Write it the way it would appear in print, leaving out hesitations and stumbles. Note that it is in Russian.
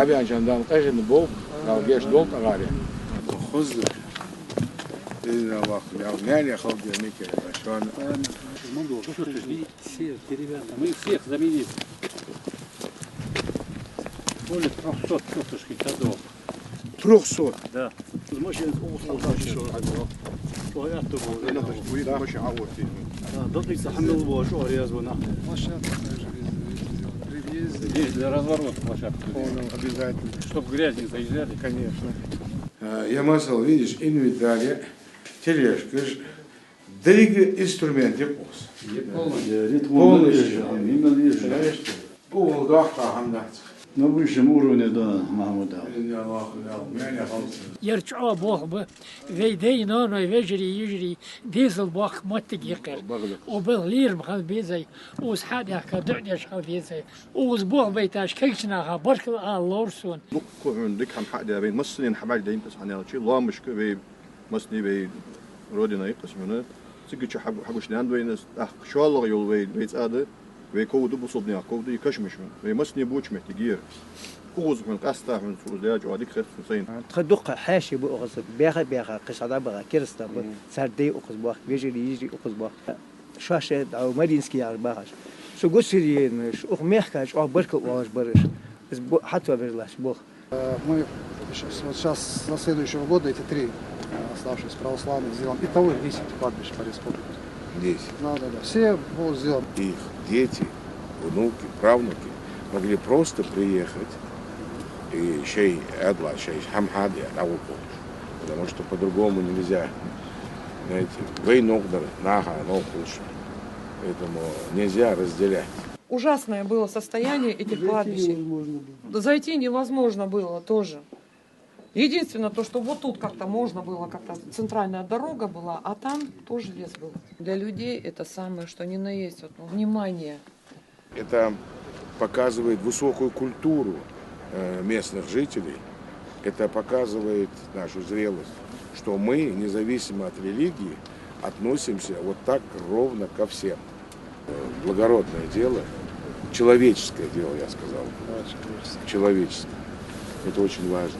Abi ajandan taşındı bol, galgeç dol tagari. Hızlı. Bizden vakti ya nereye kaldı ne kere şu an. Мы всех заменили. Более 300 тетушки годов. 300. Да. Машина ضد يستحمل شو رياض Здесь для разворота площадка. Обязательно. Чтоб грязь не заезжали. Конечно. Я масал, видишь, инвентарь, тележка, дрыг инструменты пос. Полностью. Полдахта хамдат. На высшем уровне, да, Махмуда. يرجعوا بوخ ويدينا ويجري ديزل بوخ متجيقر وبالغير بخل بيزي وسحاد يحكى دعش خل بيزي وزبوخ بيتاش كيشنا برك اللورسون كون ديك هم حق بين مصرين حبال دايم بس عن شيء الله مش كبي مصني بي رودنا يقسمونه تيجي حبوش لاند وين شو الله يول وين بيت هذا ويكودو بصوبني كودو يكشمش ويمصني بوش محتاجير كوز من قاستا من فوزاج وهذيك خير سوسين تخدق حاشي بأغز بيخ قصدا بغا كرستا سردي أغز باخ يجري أغز باخ شاشة أو مدينسكي على باخش شو قصرين شو ميحكاش أو بركة واش برش حتى برلاش بوخ. Мы сейчас на следующего года эти 3 оставшиеся православных сделаем. Итого 10 кладбищ по республике. 10. Да. Все будут сделаны. Их дети, внуки, правнуки могли просто приехать и шей адла, шей хамхади, потому что по-другому нельзя. Знаете, вейногдар, нага, нохуш. Поэтому нельзя разделять. Ужасное было состояние этих кладбищ. Зайти невозможно было тоже. Единственное то, что вот тут как-то можно было, как-то центральная дорога была, а там тоже лес был. Для людей это самое, что ни на есть, вот, внимание. Это показывает высокую культуру местных жителей. Это показывает нашу зрелость, что мы, независимо от религии, относимся вот так ровно ко всем. Благородное дело, человеческое дело, я сказал. Человеческое. Это очень важно.